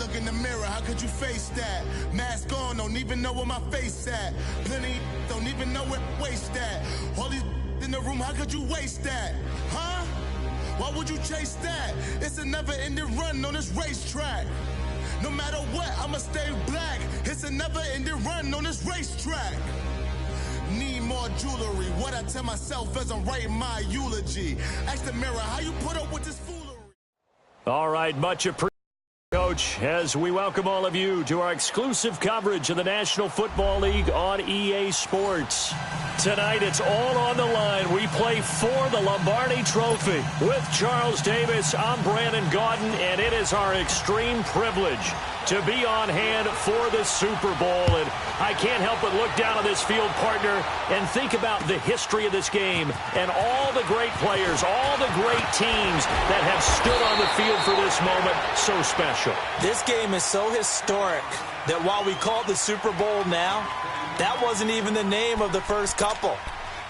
look in the mirror, how could you face that? Mask on, don't even know where my face at. Plenty don't even know where waste at. All these in the room, how could you waste that? Huh? Why would you chase that? It's a never-ending run on this racetrack. No matter what, I'ma stay black. It's a never-ending run on this racetrack. Need more jewelry. What I tell myself as I'm writing my eulogy. Ask the mirror, how you put up with this foolery? All right, much appreciated, Coach, as we welcome all of you to our exclusive coverage of the National Football League on EA Sports. Tonight, it's all on the line. We play for the Lombardi Trophy. With Charles Davis, I'm Brandon Gaudin, and it is our extreme privilege to be on hand for the Super Bowl. And I can't help but look down on this field, partner, and think about the history of this game and all the great players, all the great teams that have stood on the field for this moment. So special. This game is so historic that while we call it the Super Bowl now, that wasn't even the name of the first couple.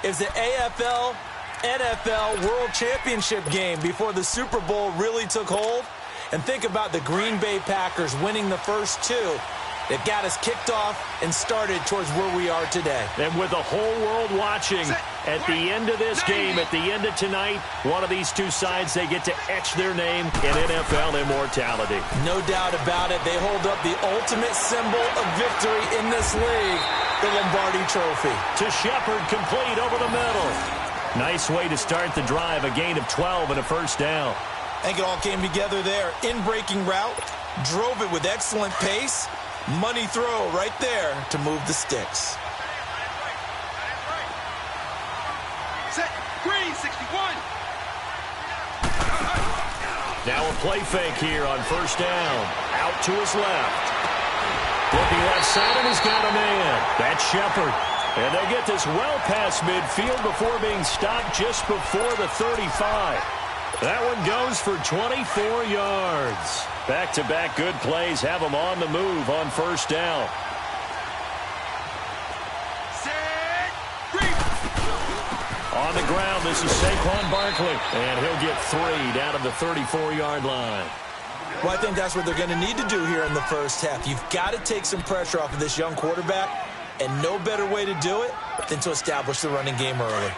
It's the AFL, NFL World Championship game before the Super Bowl really took hold. And think about the Green Bay Packers winning the first two that got us kicked off and started towards where we are today. And with the whole world watching, at the end of this game, at the end of tonight, one of these two sides, they get to etch their name in NFL immortality. No doubt about it. They hold up the ultimate symbol of victory in this league, the Lombardi Trophy. To Shepard, complete over the middle. Nice way to start the drive, a gain of 12 and a first down. I think it all came together there. In-breaking route, drove it with excellent pace. Money throw right there to move the sticks. Set, green, 61. Now a play fake here on first down. Out to his left. Looking left side, and he's got a man. That's Shepard. And they'll get this well past midfield before being stopped just before the 35. That one goes for 24 yards. Back-to-back good plays have them on the move on first down. Set, green. On the ground, this is Saquon Barkley. And he'll get 3 down to the 34-yard line. Well, I think that's what they're going to need to do here in the first half. You've got to take some pressure off of this young quarterback, and no better way to do it than to establish the running game early.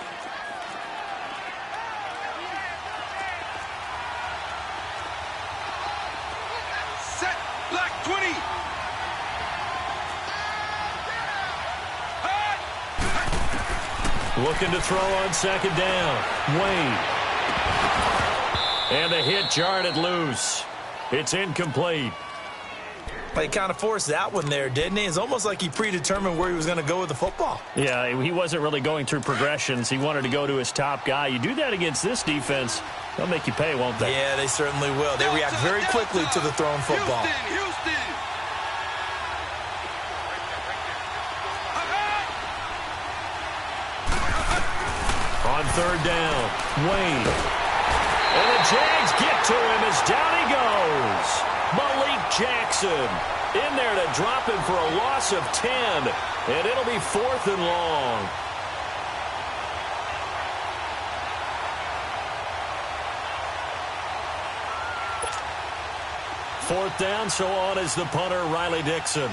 Set, black 20. Looking to throw on second down. Wade. And the hit jarred it loose. It's incomplete. He kind of forced that one there, didn't he? It's almost like he predetermined where he was going to go with the football. Yeah, he wasn't really going through progressions. He wanted to go to his top guy. You do that against this defense, they'll make you pay, won't they? Yeah, they certainly will. They react very quickly to the thrown football. Houston. On third down, Wade. And the Jags get to him as down he goes. Malik Jackson in there to drop him for a loss of 10. And it'll be 4th and long. Fourth down, so on is the punter, Riley Dixon.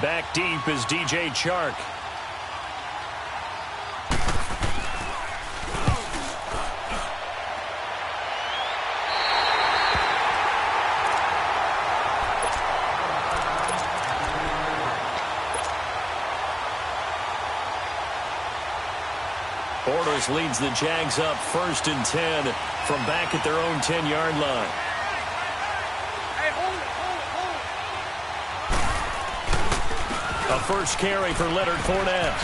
Back deep is DJ Chark. Bortles leads the Jags up 1st and 10 from back at their own 10-yard line. A first carry for Leonard Fournette.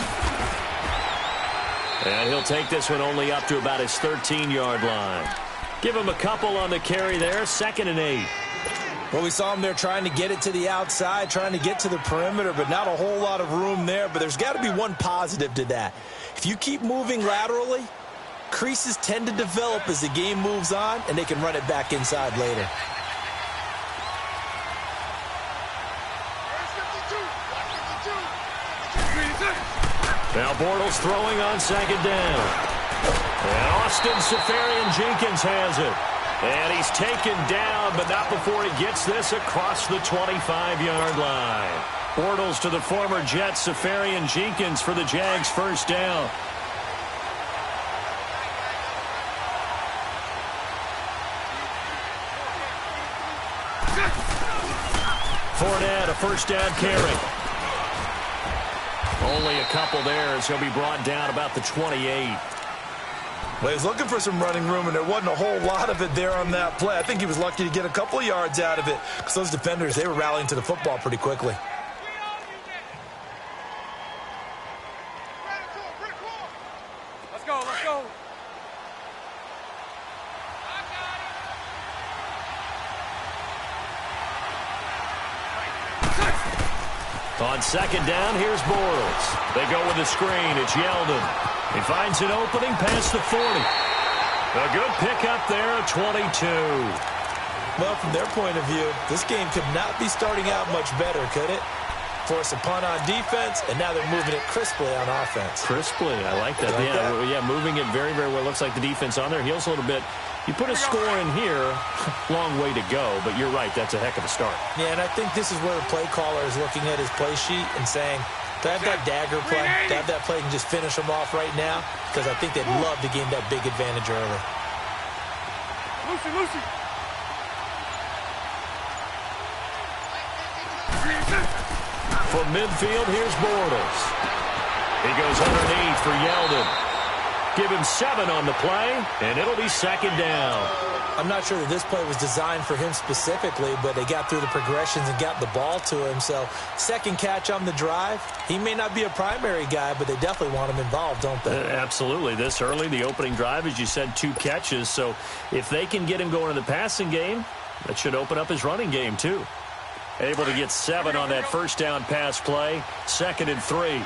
And he'll take this one only up to about his 13-yard line. Give him a couple on the carry there, 2nd and 8. Well, we saw him there trying to get it to the outside, trying to get to the perimeter, but not a whole lot of room there. But there's got to be one positive to that. If you keep moving laterally, creases tend to develop as the game moves on, and they can run it back inside later. Now Bortles throwing on 2nd down. And Austin Seferian-Jenkins has it. And he's taken down, but not before he gets this across the 25-yard line. Bortles to the former Jet, Safarian Jenkins for the Jags first down. Fournette, a first down carry. Only a couple there as he'll be brought down about the 28. Well, he's looking for some running room, and there wasn't a whole lot of it there on that play. I think he was lucky to get a couple of yards out of it because those defenders, they were rallying to the football pretty quickly. Let's go, let's go. On second down, here's Bortles. They go with the screen. It's Yeldon. He finds an opening past the 40. A good pickup there at 22. Well, from their point of view, this game could not be starting out much better, could it? Force a punt on defense, and now they're moving it crisply on offense. Crisply, I like that. Yeah, moving it very, very well. Looks like the defense on there heals a little bit. You put a score in here, long way to go, but you're right, that's a heck of a start. Yeah, and I think this is where the play caller is looking at his play sheet and saying, to have that dagger play, to have that play and just finish them off right now, because I think they'd love to gain that big advantage early. Lucy. From midfield, here's Bortles. He goes underneath for Yeldon. Give him 7 on the play, and it'll be second down. I'm not sure that this play was designed for him specifically, but they got through the progressions and got the ball to him. So second catch on the drive. He may not be a primary guy, but they definitely want him involved, don't they? Absolutely. This early, the opening drive, as you said, 2 catches. So if they can get him going in the passing game, that should open up his running game too. Able to get 7 on that first down pass play. 2nd and 3.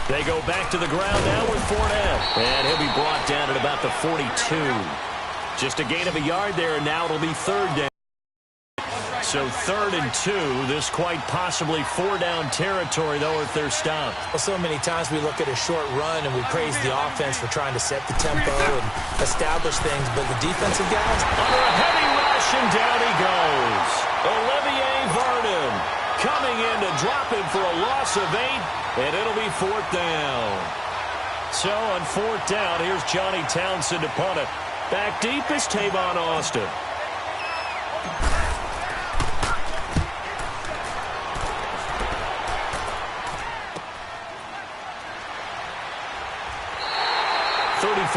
They go back to the ground now with Fournette. And he'll be brought down at about the 42. Just a gain of a yard there, and now it'll be 3rd down. So 3rd and 2. This quite possibly 4-down territory, though, if they're stopped. Well, so many times we look at a short run and we praise the offense for trying to set the tempo and establish things, but the defensive guys... Under a heavy rush, and down he goes. Olivier Vernon coming in to drop him for a loss of 8, and it'll be 4th down. So on 4th down, here's Johnny Townsend to punt it. Back deep is Tavon Austin.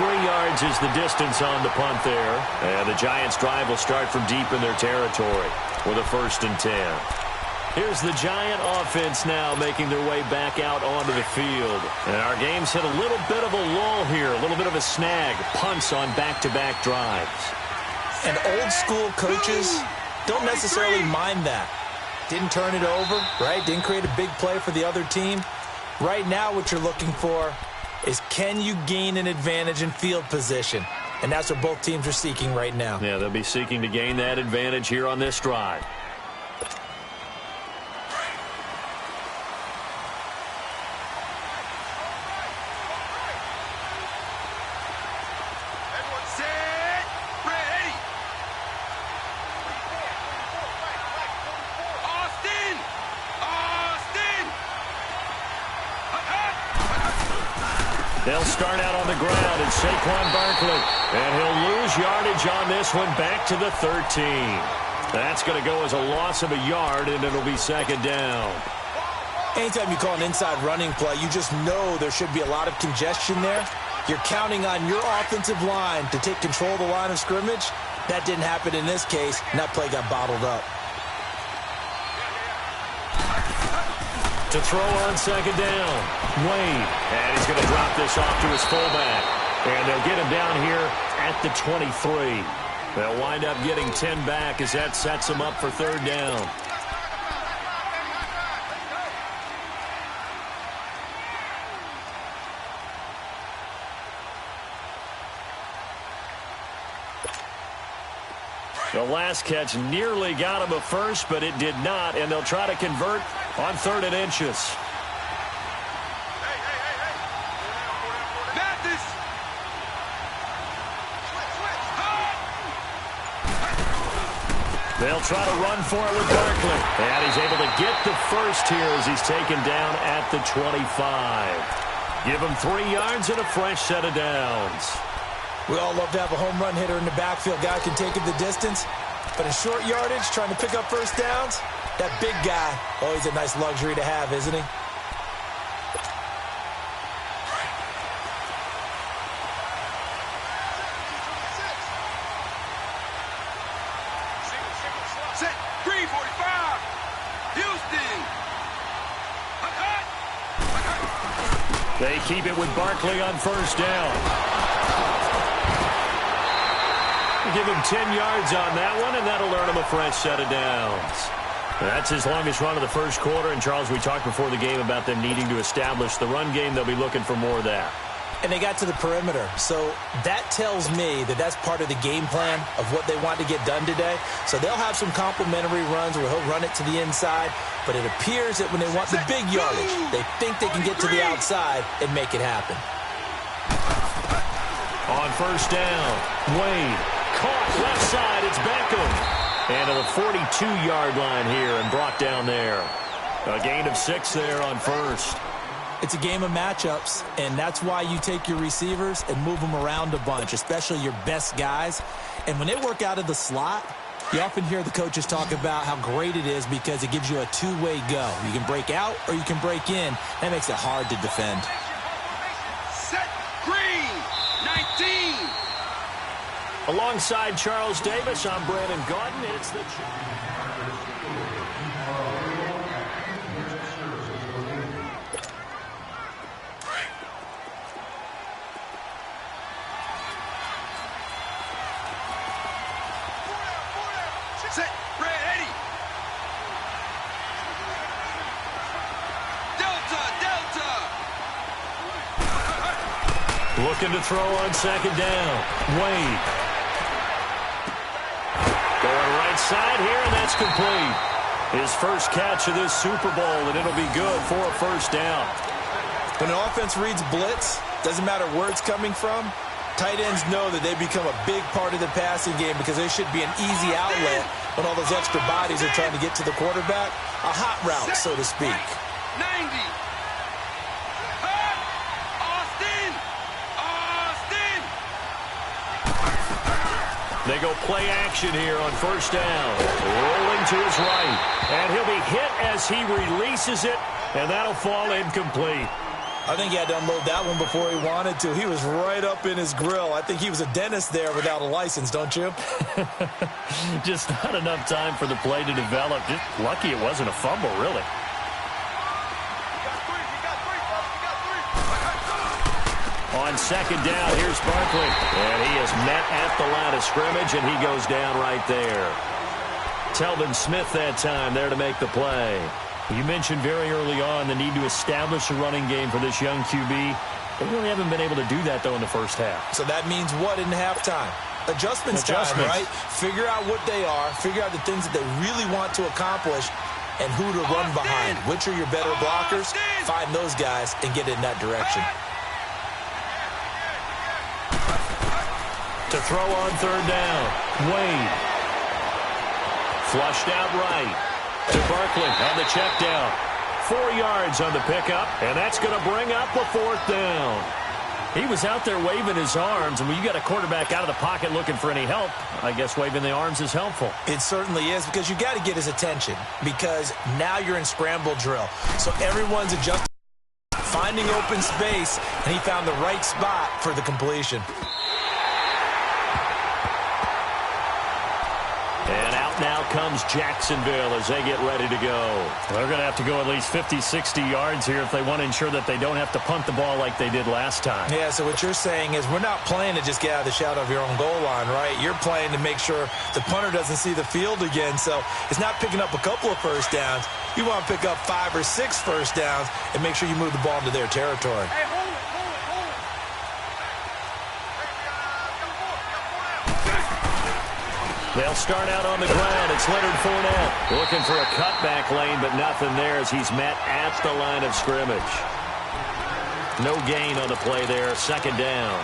Yards is the distance on the punt there. And the Giants' drive will start from deep in their territory with a 1st and 10. Here's the Giant offense now making their way back out onto the field. And our game's hit a little bit of a lull here, a little bit of a snag. Punts on back-to-back drives. And old-school coaches don't necessarily mind that. Didn't turn it over, right? Didn't create a big play for the other team. Right now what you're looking for is can you gain an advantage in field position? And that's what both teams are seeking right now. Yeah, they'll be seeking to gain that advantage here on this drive. Everyone set, ready. Austin! They'll start out on the ground, and Saquon Barkley. And he'll lose yardage on this one back to the 13. That's going to go as a loss of a yard, and it'll be 2nd down. Anytime you call an inside running play, you just know there should be a lot of congestion there. You're counting on your offensive line to take control of the line of scrimmage. That didn't happen in this case, and that play got bottled up. To throw on 2nd down, Wade. And he's going to drop this off to his fullback. And they'll get him down here at the 23. They'll wind up getting 10 back as that sets them up for 3rd down. The last catch nearly got him a first, but it did not, and they'll try to convert on 3rd and inches. They'll try to run for it with Barkley. And he's able to get the first here as he's taken down at the 25. Give him 3 yards and a fresh set of downs. We all love to have a home run hitter in the backfield. Guy can take it the distance. But in short yardage, trying to pick up first downs, that big guy, always a nice luxury to have, isn't he? Set 345. Houston. They keep it with Barkley on first down. Give him 10 yards on that one, and that'll earn him a fresh set of downs. That's his longest run of the first quarter. And, Charles, we talked before the game about them needing to establish the run game. They'll be looking for more of that. And they got to the perimeter. So that tells me that that's part of the game plan of what they want to get done today. So they'll have some complimentary runs where he'll run it to the inside. But it appears that when they want the big yardage, they think they can get to the outside and make it happen. On first down, Wade. Caught left side, it's Beckham. And to the 42-yard line here and brought down there. A gain of 6 there on first. It's a game of matchups, and that's why you take your receivers and move them around a bunch, especially your best guys. And when they work out of the slot, you often hear the coaches talk about how great it is because it gives you a two-way go. You can break out or you can break in. That makes it hard to defend. Set green, 19. Alongside Charles Davis, I'm Brandon Gaudin. It's the... Set, ready. Delta. Looking to throw on second down. Wade. Going right side here, and that's complete. His first catch of this Super Bowl, and it'll be good for a first down. When an offense reads blitz, doesn't matter where it's coming from, tight ends know that they become a big part of the passing game because there should be an easy outlet when all those extra bodies are trying to get to the quarterback. A hot route, so to speak. 90. They go play action here on first down. Rolling to his right. And he'll be hit as he releases it, and that'll fall incomplete. I think he had to unload that one before he wanted to. He was right up in his grill. I think he was a dentist there without a license, don't you? Just not enough time for the play to develop. Just lucky it wasn't a fumble, really. On second down, here's Barkley. And he is met at the line of scrimmage, and he goes down right there. Telvin Smith that time there to make the play. You mentioned very early on the need to establish a running game for this young QB. They really haven't been able to do that, though, in the first half. So that means what in halftime? Adjustments time, right? Figure out what they are. Figure out the things that they really want to accomplish and who to run behind. Which are your better blockers? Find those guys and get in that direction. To throw on third down, Wade. Flushed out right to Barkley on the check down. 4 yards on the pickup, and that's going to bring up a fourth down. He was out there waving his arms, and when you got a quarterback out of the pocket looking for any help, I guess waving the arms is helpful. It certainly is, because you got to get his attention, because now you're in scramble drill. So everyone's adjusting, finding open space, and he found the right spot for the completion. And out now comes Jacksonville as they get ready to go. They're going to have to go at least 50, 60 yards here if they want to ensure that they don't have to punt the ball like they did last time. Yeah, so what you're saying is we're not playing to just get out of the shadow of your own goal line, right? You're playing to make sure the punter doesn't see the field again. So it's not picking up a couple of first downs. You want to pick up 5 or 6 first downs and make sure you move the ball into their territory. Hey, hold it. They'll start out on the ground. It's Leonard Fournette looking for a cutback lane, but nothing there as he's met at the line of scrimmage. No gain on the play there. Second down.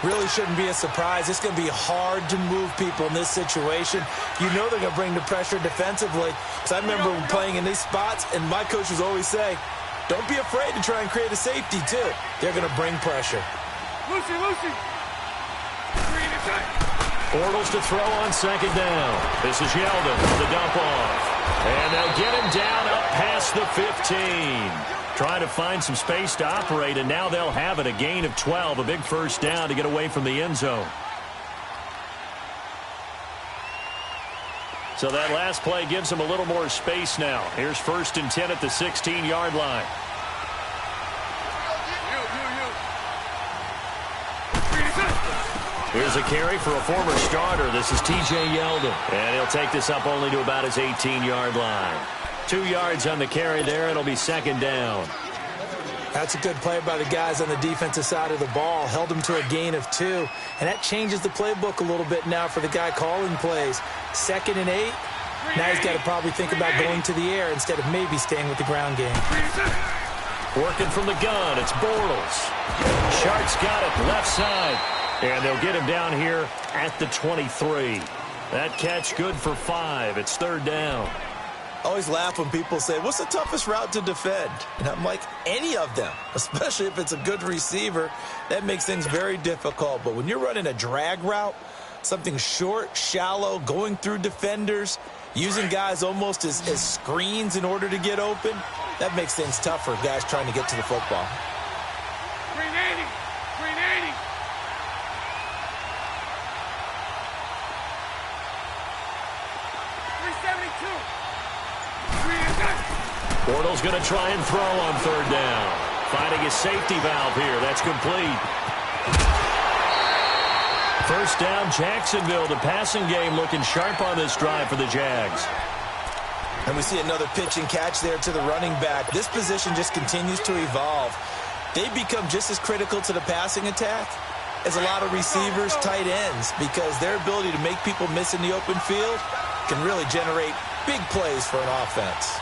Really shouldn't be a surprise. It's going to be hard to move people in this situation. You know they're going to bring the pressure defensively. So I remember playing in these spots, and my coaches always say, don't be afraid to try and create a safety, too. They're going to bring pressure. Lucy. Bortles to throw on second down. This is Yeldon for the dump off. And they'll get him down up past the 15. Trying to find some space to operate, and now they'll have it. A gain of 12, a big first down to get away from the end zone. So that last play gives them a little more space now. Here's 1st and 10 at the 16-yard line. Here's a carry for a former starter. This is T.J. Yeldon. And he'll take this up only to about his 18-yard line. 2 yards on the carry there. It'll be second down. That's a good play by the guys on the defensive side of the ball. Held them to a gain of 2. And that changes the playbook a little bit now for the guy calling plays. 2nd and 8. Now he's got to probably think about going to the air instead of maybe staying with the ground game. Working from the gun. It's Bortles. Shark's got it left side. And they'll get him down here at the 23. That catch good for 5. It's 3rd down. I always laugh when people say, what's the toughest route to defend? And I'm like, any of them, especially if it's a good receiver. That makes things very difficult. But when you're running a drag route, something short, shallow, going through defenders, using guys almost as screens in order to get open, that makes things tough for guys trying to get to the football. 380. 372. Bortles going to try and throw on 3rd down. Finding his safety valve here. That's complete. 1st down, Jacksonville. The passing game looking sharp on this drive for the Jags. And we see another pitch and catch there to the running back. This position just continues to evolve. They become just as critical to the passing attack as a lot of receivers, tight ends, because their ability to make people miss in the open field can really generate big plays for an offense.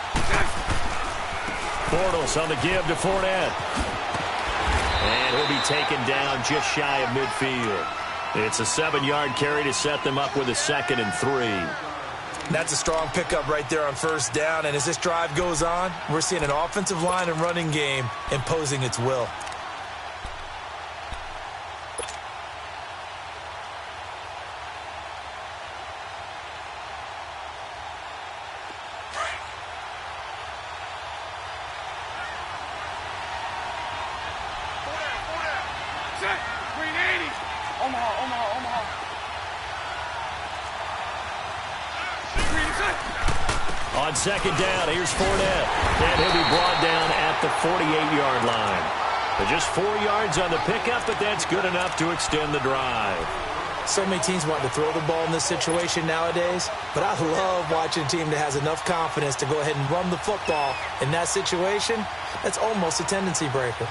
Bortles on the give to Fournette. And he'll be taken down just shy of midfield. It's a 7-yard carry to set them up with a 2nd and 3. That's a strong pickup right there on 1st down. And as this drive goes on, we're seeing an offensive line and running game imposing its will. On 2nd down, here's Fournette. And he'll be brought down at the 48-yard line. Just 4 yards on the pickup, but that's good enough to extend the drive. So many teams want to throw the ball in this situation nowadays, but I love watching a team that has enough confidence to go ahead and run the football. In that situation, that's almost a tendency breaker.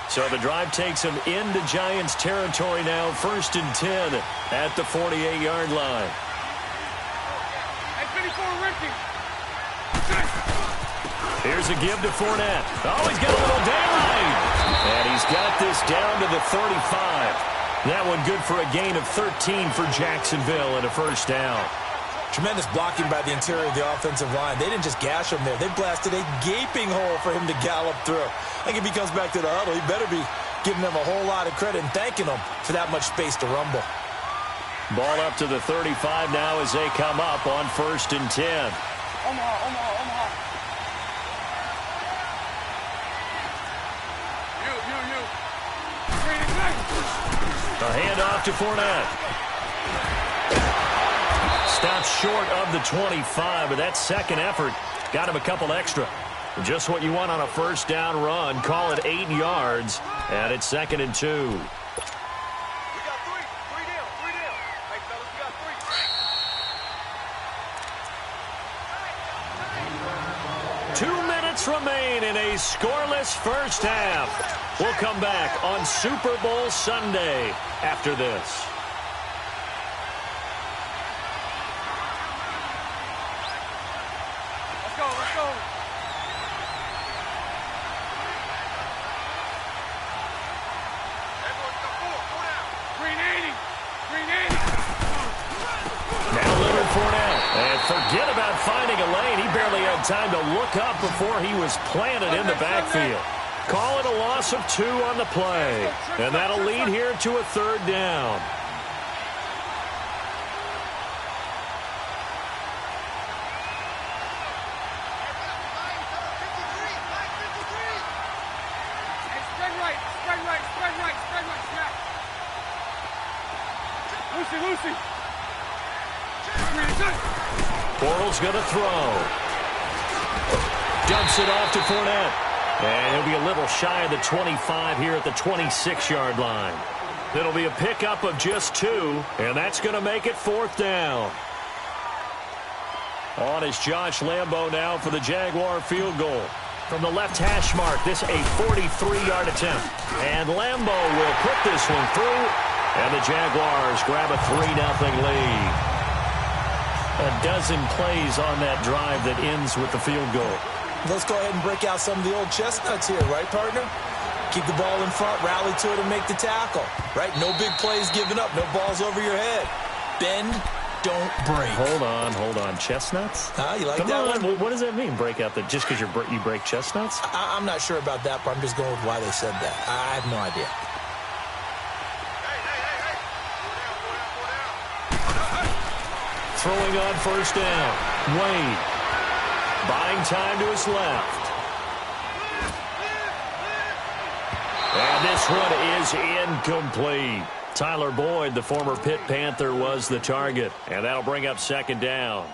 So the drive takes them into Giants territory now. 1st and 10 at the 48-yard line. Here's a give to Fournette. Oh, he's got a little daylight. And he's got this down to the 35. That one good for a gain of 13 for Jacksonville and a 1st down. Tremendous blocking by the interior of the offensive line. They didn't just gash him there. They blasted a gaping hole for him to gallop through. I think if he comes back to the huddle, he better be giving them a whole lot of credit and thanking them for that much space to rumble. Ball up to the 35 now as they come up on 1st and 10. Omaha. A handoff to Fournette. Stops short of the 25, but that second effort got him a couple extra. Just what you want on a 1st down run. Call it 8 yards, and it's 2nd and 2. We got 3. 3 down. Hey, fellas, we got 3. 2 minutes minutes remain in a scoreless first half. We'll come back on Super Bowl Sunday after this. Let's go, let's go. Everyone, go down. 380. 380. Now Leonard Fournette. And forget about finding a lane. He barely had time to look up before he was planted in the backfield. Call it a loss of 2 on the play. And that'll lead here to a third down. Hey, spread right, spread right, spread right, spread right, snap. Lucy. Bortles going to throw. Dumps it off to Fournette. And he'll be a little shy of the 25 here at the 26-yard line. It'll be a pickup of just 2, and that's going to make it 4th down. On is Josh Lambo now for the Jaguar field goal. From the left hash mark, this a 43-yard attempt. And Lambo will put this one through, and the Jaguars grab a 3-0 lead. A dozen plays on that drive that ends with the field goal. Let's go ahead and break out some of the old chestnuts here, right, partner? Keep the ball in front, rally to it, and make the tackle, right? No big plays given up, no balls over your head. Bend, don't break. Hold on. Chestnuts? You like Come that on. one? What does that mean, break out? Just because you break chestnuts? I'm not sure about that, but I'm just going with why they said that. I have no idea. Throwing on first down. Wade. Buying time to his left. And this one is incomplete. Tyler Boyd, the former Pitt Panther, was the target. And that'll bring up 2nd down.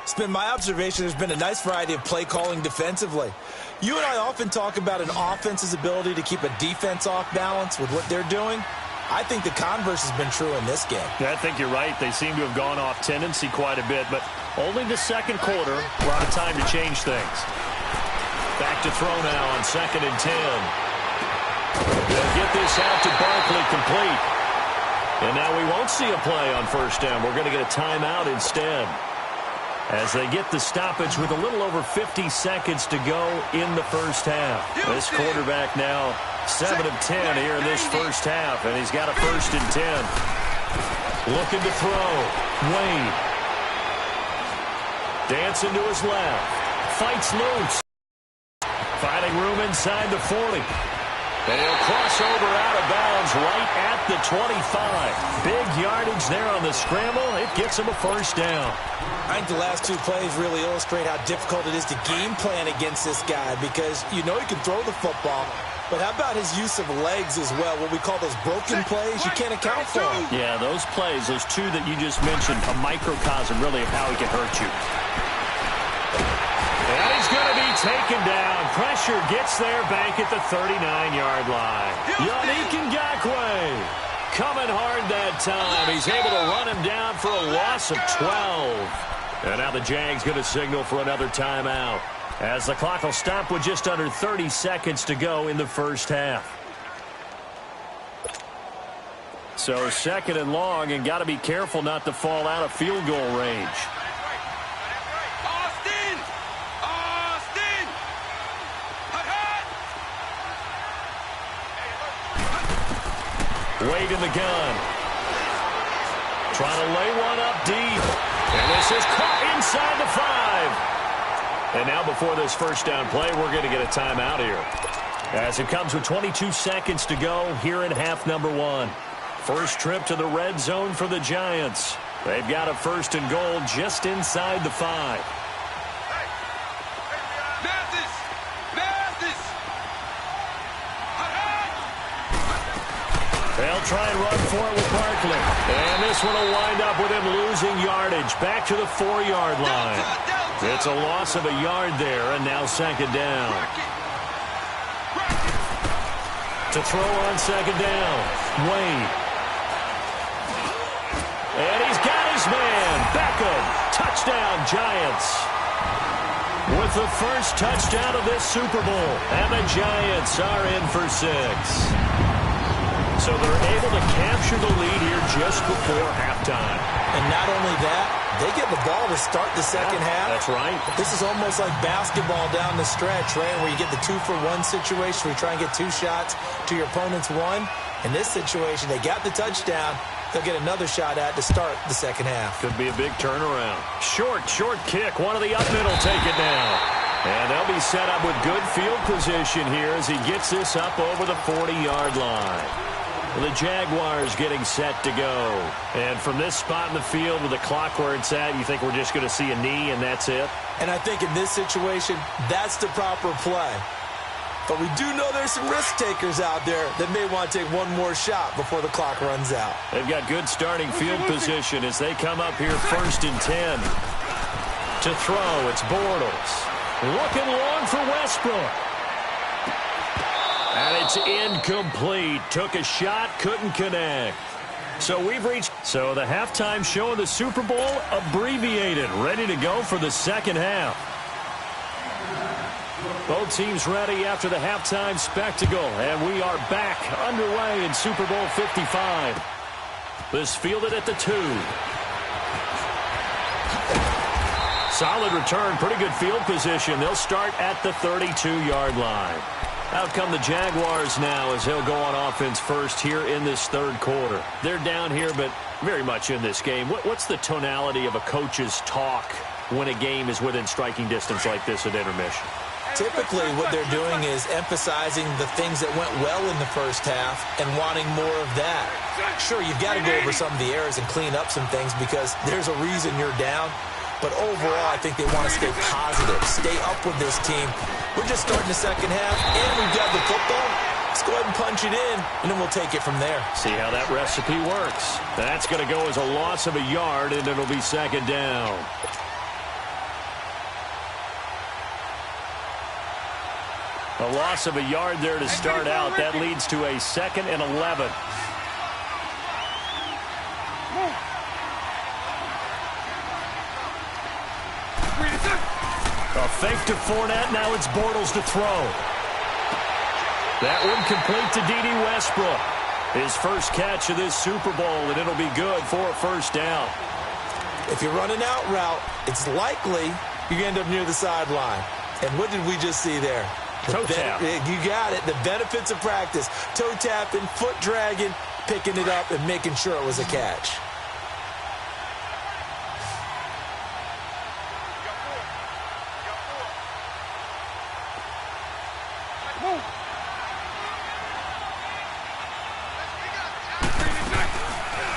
It's been my observation there's been a nice variety of play calling defensively. You and I often talk about an offense's ability to keep a defense off balance with what they're doing. I think the converse has been true in this game. Yeah, I think you're right. They seem to have gone off tendency quite a bit, but only the second quarter. A lot of time to change things. Back to throw now on 2nd and 10. They'll get this out to Barkley complete. And now we won't see a play on first down. We're going to get a timeout instead. As they get the stoppage with a little over 50 seconds to go in the first half. This quarterback now 7 of 10 here in this first half, and he's got a 1st and 10. Looking to throw. Wade. Dancing to his left. Fights loose. Finding room inside the 40. And he'll cross over out of bounds right at the 25. Big yardage there on the scramble. It gets him a 1st down. I think the last 2 plays really illustrate how difficult it is to game plan against this guy because you know he can throw the football, but how about his use of legs as well? What we call those broken plays, you can't account for them. Yeah, those plays, those 2 that you just mentioned, a microcosm really of how he can hurt you. And he's going to be taken down. Pressure gets there back at the 39-yard line. Yannick Ngakoue coming hard that time. He's able to run him down for a loss of 12. And now the Jags going to signal for another timeout, as the clock will stop with just under 30 seconds to go in the first half. So 2nd and long, and got to be careful not to fall out of field goal range. Wade in the gun. Trying to lay one up deep. And this is caught inside the 5. And now before this first down play, we're going to get a timeout here, as it comes with 22 seconds to go here in half number 1. First trip to the red zone for the Giants. They've got a 1st and goal just inside the 5. They'll try and run for it with Barkley. And this one will wind up with him losing yardage back to the 4-yard line. It's a loss of a yard there, and now 2nd down. To throw on 2nd down, Wade. And he's got his man. Beckham. Touchdown, Giants. with the first touchdown of this Super Bowl. And the Giants are in for 6. So they're able to capture the lead here just before halftime. And not only that, they get the ball to start the second half. That's right. This is almost like basketball down the stretch, right, where you get the 2-for-1 situation where you try and get 2 shots to your opponent's 1. In this situation, they got the touchdown. They'll get another shot at to start the second half. Could be a big turnaround. Short kick. One of the up middle, take it down. And they'll be set up with good field position here as he gets this up over the 40-yard line. The Jaguars getting set to go. And from this spot in the field with the clock where it's at, you think we're just going to see a knee and that's it? And I think in this situation, that's the proper play. But we do know there's some risk takers out there that may want to take one more shot before the clock runs out. They've got good starting field position as they come up here 1st and 10. To throw, it's Bortles. Looking long for Westbrook. And it's incomplete. Took a shot, couldn't connect. So we've reached. So the halftime show of the Super Bowl abbreviated, ready to go for the second half. Both teams ready after the halftime spectacle, and we are back underway in Super Bowl 55. This fielded at the 2. Solid return, pretty good field position. They'll start at the 32-yard line. Out come the Jaguars now as they'll go on offense first here in this third quarter. They're down here, but very much in this game. What's the tonality of a coach's talk when a game is within striking distance like this at intermission? Typically, what they're doing is emphasizing the things that went well in the first half and wanting more of that. Sure, you've got to go over some of the errors and clean up some things because there's a reason you're down. But overall, I think they want to stay positive, stay up with this team. We're just starting the second half, and we've got the football. Let's go ahead and punch it in, and then we'll take it from there. See how that recipe works. That's going to go as a loss of a yard, and it'll be second down. A loss of a yard there to start out. That leads to a 2nd and 11. A fake to Fournette. Now it's Bortles to throw. That one complete to D.D. Westbrook. His first catch of this Super Bowl, and it'll be good for a first down. If you're running out route, it's likely you end up near the sideline. And what did we just see there? Toe tap. You got it. The benefits of practice. Toe tapping, foot dragging, picking it up, and making sure it was a catch.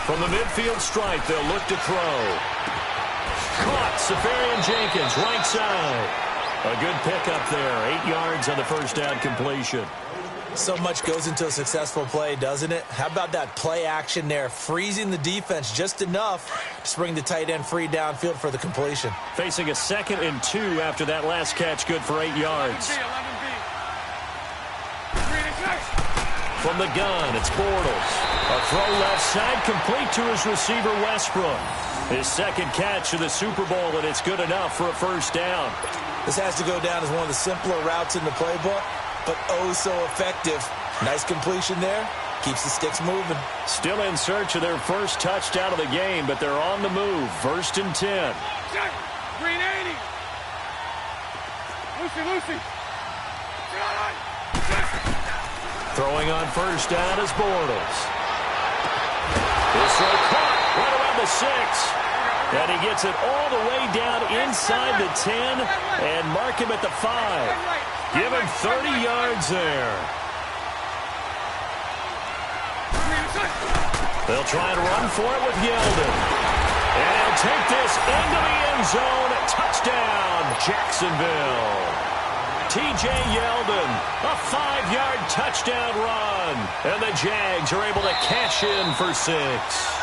From the midfield stripe, they'll look to throw. Caught, Safarian Jenkins, right side. A good pickup there. 8 yards on the first down completion. So much goes into a successful play, doesn't it? How about that play action there? Freezing the defense just enough to bring the tight end free downfield for the completion. Facing a 2nd and 2 after that last catch, good for 8 yards. From the gun, it's Bortles. A throw left side, complete to his receiver, Westbrook. His second catch of the Super Bowl, and it's good enough for a first down. This has to go down as one of the simpler routes in the playbook, but oh so effective. Nice completion there. Keeps the sticks moving. Still in search of their first touchdown of the game, but they're on the move. 1st and 10. Green 80. Lucy. Throwing on first down is Bortles. This throw caught right around the 6. And he gets it all the way down inside the 10 and mark him at the 5. Give him 30 yards there. They'll try and run for it with Yeldon. And he'll take this into the end zone. Touchdown, Jacksonville. T.J. Yeldon, a 5-yard touchdown run. And the Jags are able to cash in for 6.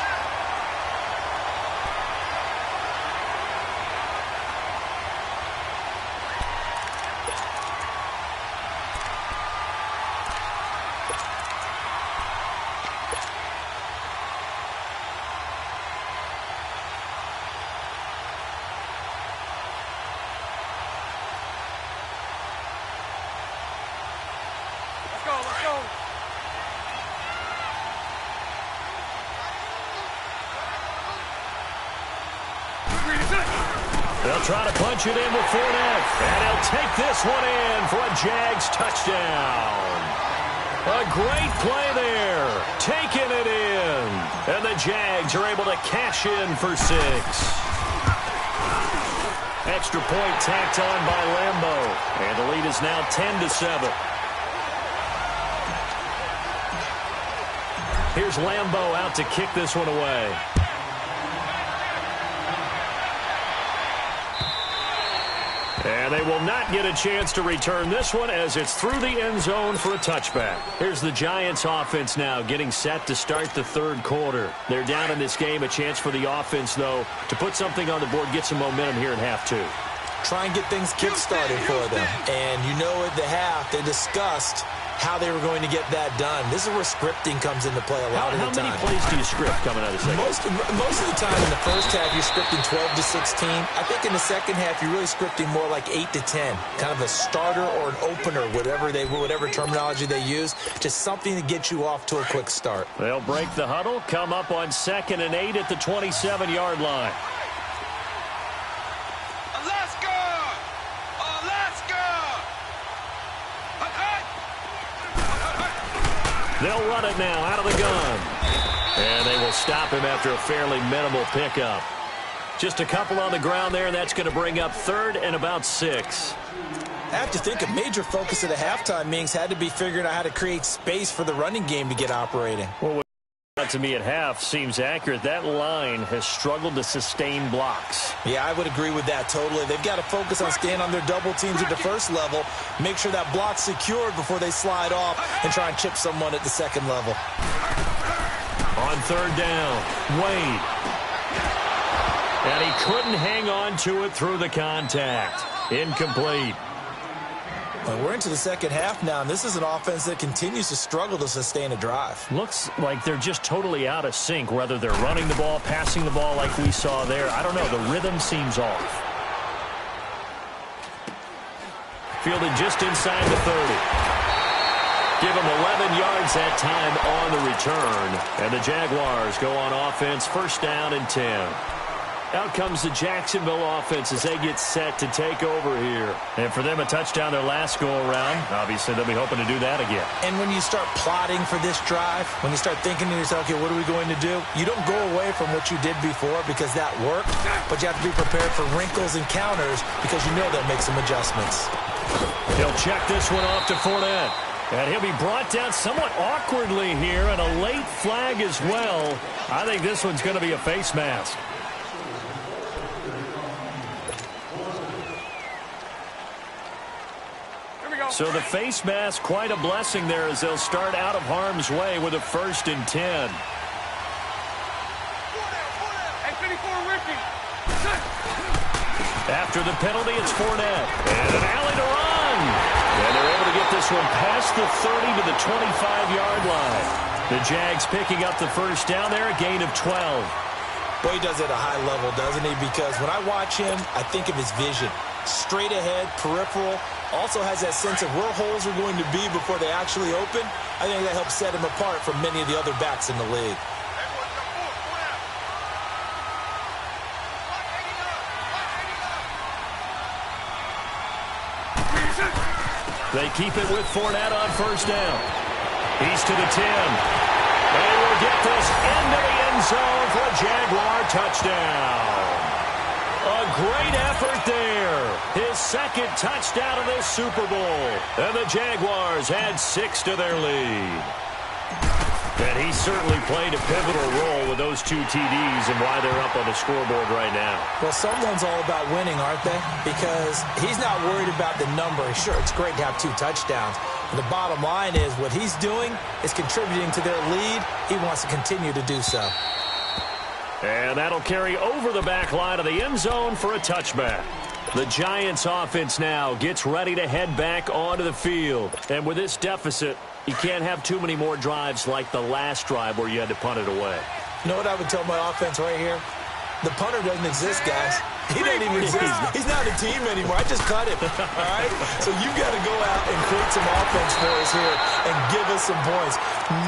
They'll try to punch it in with Fournette. And he'll take this one in for a Jags touchdown. A great play there. Taking it in. And the Jags are able to cash in for 6. Extra point tacked on by Lambeau. And the lead is now 10-7. Here's Lambeau out to kick this one away. And they will not get a chance to return this one as it's through the end zone for a touchback. Here's the Giants offense now getting set to start the third quarter. They're down in this game. A chance for the offense, though, to put something on the board, get some momentum here in half 2. Try and get things kick-started for them. And you know at the half, they discussed how they were going to get that done. This is where scripting comes into play a lot of the time. How many plays do you script coming out of the second? Most of the time in the first half, you're scripting 12 to 16. I think in the second half, you're really scripting more like 8 to 10. Kind of a starter or an opener, whatever terminology they use. Just something to get you off to a quick start. They'll break the huddle, come up on 2nd and 8 at the 27-yard line. They'll run it now out of the gun. And they will stop him after a fairly minimal pickup. Just a couple on the ground there, and that's going to bring up 3rd and about 6. I have to think a major focus of the halftime meetings had to be figuring out how to create space for the running game to get operating. Well, to me at half seems accurate. That line has struggled to sustain blocks. Yeah, I would agree with that totally. They've got to focus on staying on their double teams at the first level, make sure that block's secured before they slide off and try and chip someone at the second level. On 3rd down, Wade. And he couldn't hang on to it through the contact. Incomplete. Well, we're into the second half now, and this is an offense that continues to struggle to sustain a drive. Looks like they're just totally out of sync, whether they're running the ball, passing the ball like we saw there. I don't know. The rhythm seems off. Fielded just inside the 30. Give him 11 yards that time on the return. And the Jaguars go on offense, 1st down and 10. Out comes the Jacksonville offense as they get set to take over here. And for them, a touchdown their last go-around. Obviously, they'll be hoping to do that again. And when you start plotting for this drive, when you start thinking to yourself, okay, what are we going to do? You don't go away from what you did before because that worked, but you have to be prepared for wrinkles and counters because you know they'll make some adjustments. He'll check this one off to Fournette. And he'll be brought down somewhat awkwardly here, and a late flag as well. I think this one's going to be a face mask. So the face mask, quite a blessing there as they'll start out of harm's way with a 1st and 10. After the penalty, it's Fournette. And an alley to run. And they're able to get this one past the 30 to the 25-yard line. The Jags picking up the 1st down there, a gain of 12. Boy, he does it at a high level, doesn't he? Because when I watch him, I think of his vision. Straight ahead, peripheral. Also has that sense of where holes are going to be before they actually open. I think that helps set him apart from many of the other backs in the league. They keep it with Fournette on 1st down. He's to the 10. They will get this into the end zone for a Jaguar touchdown. A great effort there. His 2nd touchdown of this Super Bowl. And the Jaguars add 6 to their lead. And he certainly played a pivotal role with those 2 TDs and why they're up on the scoreboard right now. Well, someone's all about winning, aren't they? Because he's not worried about the number. Sure, it's great to have 2 touchdowns. But the bottom line is what he's doing is contributing to their lead. He wants to continue to do so. And that'll carry over the back line of the end zone for a touchback. The Giants offense now gets ready to head back onto the field. And with this deficit, you can't have too many more drives like the last drive where you had to punt it away. You know what I would tell my offense right here? The punter doesn't exist, guys. He doesn't even exist. He's not a team anymore. I just cut him, all right? So you've got to go out and create some offense for us here and give us some points.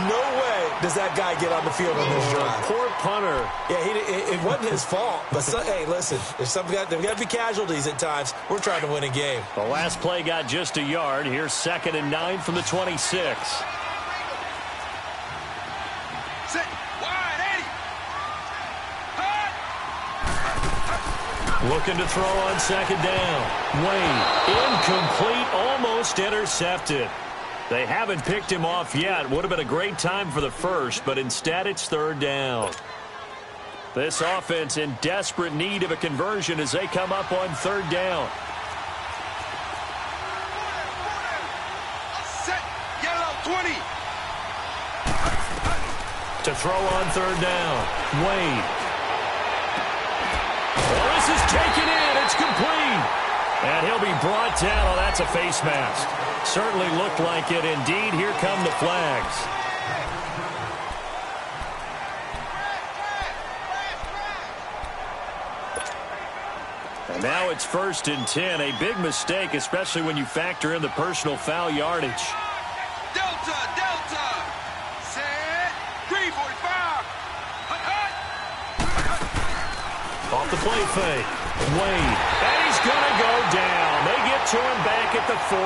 No way does that guy get on the field on this drive? Poor punter. Yeah, it wasn't his fault. But, hey, listen, there's got to be casualties at times. We're trying to win a game. The last play got just a yard. Here's 2nd and 9 from the 26. Set. Wide, Eddie. Looking to throw on 2nd down. Wade, incomplete, almost intercepted. They haven't picked him off yet. Would have been a great time for the first, but instead it's 3rd down. This offense in desperate need of a conversion as they come up on 3rd down. Set. Yellow, 20. To throw on 3rd down. Wade. Well, this is taken in. It's complete. And he'll be brought down. Oh, that's a face mask. Certainly looked like it. Indeed, here come the flags. And now it's 1st and 10. A big mistake, especially when you factor in the personal foul yardage. Delta, Delta. Set. 345. Hut, hut. Off the play fake. Wade. And he's going to go down. They get to him back at the 40.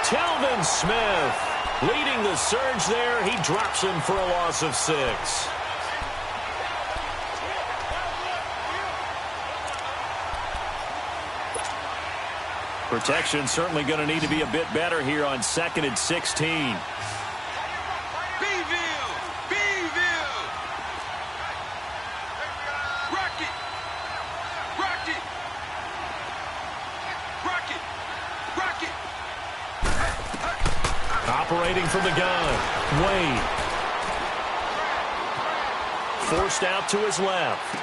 Telvin Smith leading the surge there. He drops him for a loss of 6. Protection certainly going to need to be a bit better here on 2nd and 16. Operating from the gun. Wade. Forced out to his left.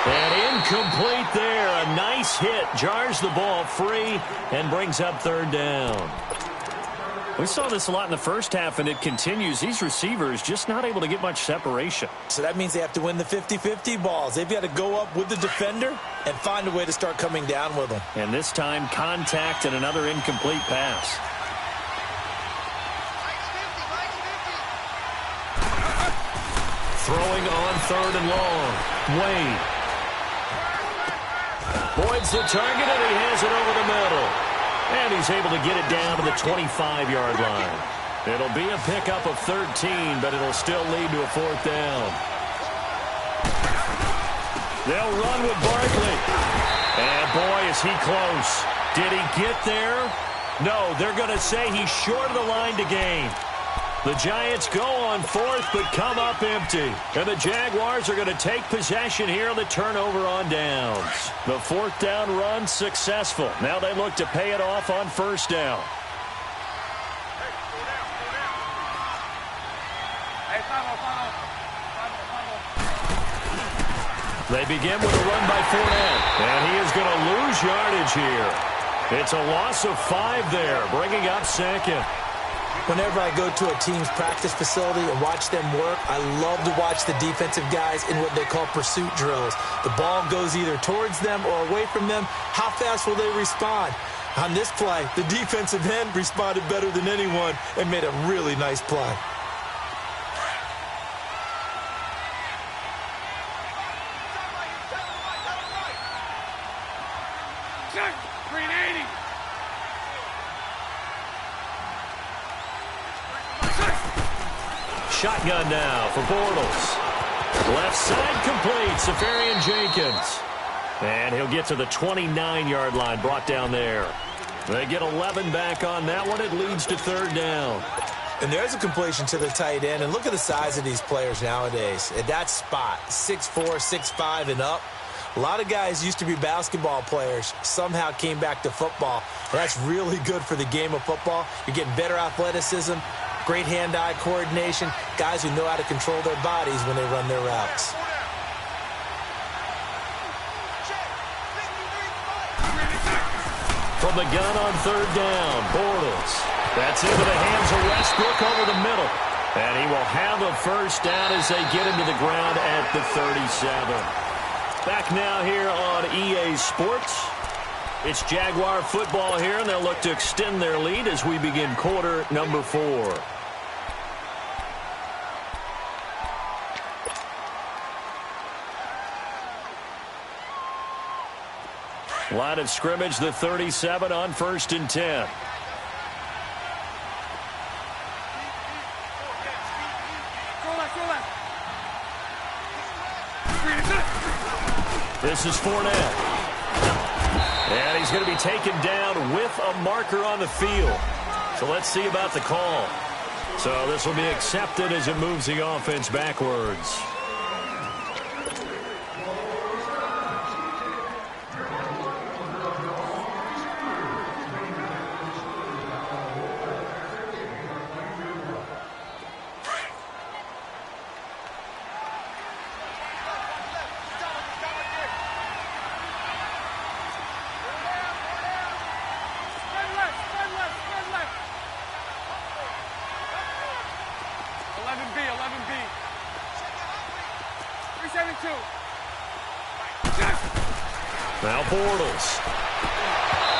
And incomplete there. A nice hit. Jars the ball free and brings up 3rd down. We saw this a lot in the first half, and it continues. These receivers just not able to get much separation. So that means they have to win the 50-50 balls. They've got to go up with the defender and find a way to start coming down with them. And this time, contact and another incomplete pass. Throwing on 3rd and long. Wade. Boyd's the target, and he has it over the middle. And he's able to get it down to the 25-yard line. It'll be a pickup of 13, but it'll still lead to a 4th down. They'll run with Barkley. And boy, is he close. Did he get there? No, they're going to say he's short of the line to gain. The Giants go on 4th, but come up empty. And the Jaguars are going to take possession here on the turnover on downs. The 4th down run successful. Now they look to pay it off on 1st down. They begin with a run by Fournette. And he is going to lose yardage here. It's a loss of 5 there, bringing up 2nd. Whenever I go to a team's practice facility and watch them work, I love to watch the defensive guys in what they call pursuit drills. The ball goes either towards them or away from them. How fast will they respond? On this play, the defensive end responded better than anyone and made a really nice play. Shotgun now for Bortles. Left side complete. Safarian Jenkins. And he'll get to the 29-yard line, brought down there. They get 11 back on that one. It leads to 3rd down. And there's a completion to the tight end. And look at the size of these players nowadays. At that spot, 6'4", 6'5", and up. A lot of guys used to be basketball players, somehow came back to football. And that's really good for the game of football. You're getting better athleticism, great hand-eye coordination, guys who know how to control their bodies when they run their routes. From the gun on 3rd down, Bortles. That's into the hands of Westbrook over the middle. And he will have a 1st down as they get into the ground at the 37. Back now here on EA Sports. It's Jaguar football here, and they'll look to extend their lead as we begin quarter number 4. Line of scrimmage, the 37 on 1st and 10. This is Fournette. And he's going to be taken down with a marker on the field. So let's see about the call. So this will be accepted as it moves the offense backwards. Now Bortles.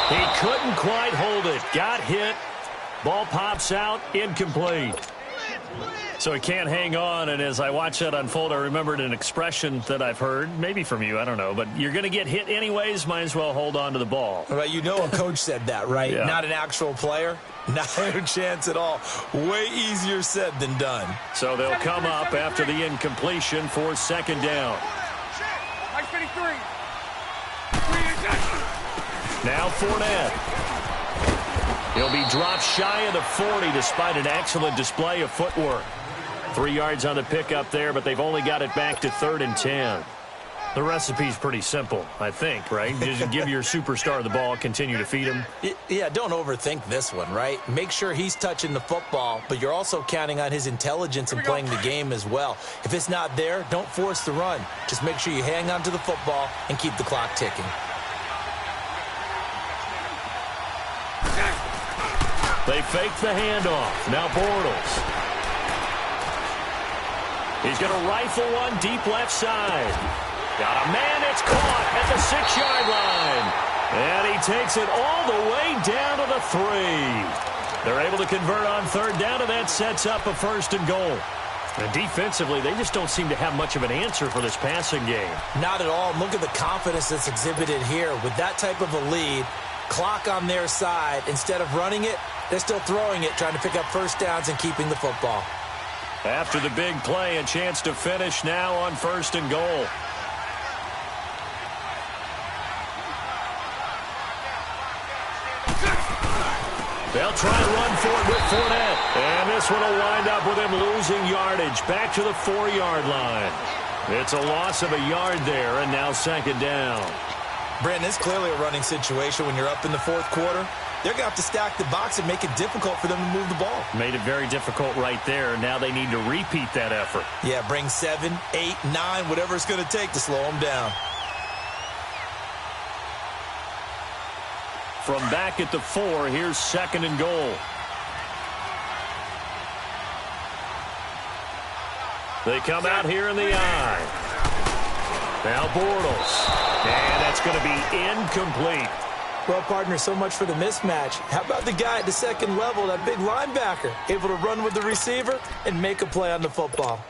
He couldn't quite hold it. Got hit. Ball pops out. Incomplete. So he can't hang on, and as I watch that unfold, I remembered an expression that I've heard, maybe from you, I don't know, but you're going to get hit anyways, might as well hold on to the ball. Well, you know a coach said that, right? Yeah. Not an actual player. Not a chance at all. Way easier said than done. So they'll come up after the incompletion for 2nd down. Now Fournette. He'll be dropped shy of the 40 despite an excellent display of footwork. 3 yards on the pickup there, but they've only got it back to 3rd and 10. The recipe's pretty simple, I think, right? Just give your superstar the ball, continue to feed him. Yeah, don't overthink this one, right? Make sure he's touching the football, but you're also counting on his intelligence in playing the game as well. If it's not there, don't force the run. Just make sure you hang on to the football and keep the clock ticking. They fake the handoff. Now Bortles. He's going to rifle one deep left side. Got a man. It's caught at the 6-yard line. And he takes it all the way down to the 3. They're able to convert on 3rd down, and that sets up a 1st and goal. And defensively, they just don't seem to have much of an answer for this passing game. Not at all. Look at the confidence that's exhibited here. With that type of a lead, clock on their side, instead of running it, they're still throwing it, trying to pick up 1st downs and keeping the football. After the big play, a chance to finish now on 1st and goal. They'll try to run for it with Fournette. And this one will wind up with him losing yardage back to the 4-yard line. It's a loss of a yard there, and now 2nd down. Brandon, it's clearly a running situation when you're up in the 4th quarter. They're going to have to stack the box and make it difficult for them to move the ball. Made it very difficult right there. Now they need to repeat that effort. Yeah, bring 7, 8, 9, whatever it's going to take to slow them down. From back at the 4, here's 2nd and goal. They come out here in the eye. Now Bortles. And that's going to be incomplete. Well, partner, so much for the mismatch. How about the guy at the 2nd level, that big linebacker, able to run with the receiver and make a play on the football?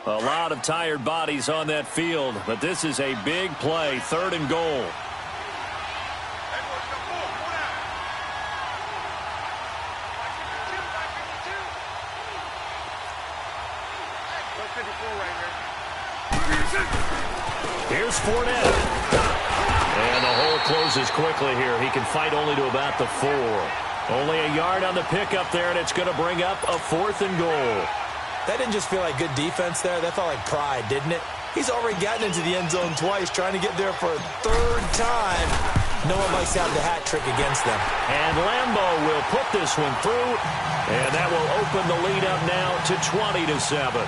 A lot of tired bodies on that field, but this is a big play, 3rd and goal. Here's Fournette. And the hole closes quickly here. He can fight only to about the 4. Only a yard on the pickup there, and it's going to bring up a 4th and goal. That didn't just feel like good defense there. That felt like pride, didn't it? He's already gotten into the end zone twice, trying to get there for a 3rd time. No one likes to have the hat trick against them. And Lambo will put this one through, and that will open the lead up now to 20-7.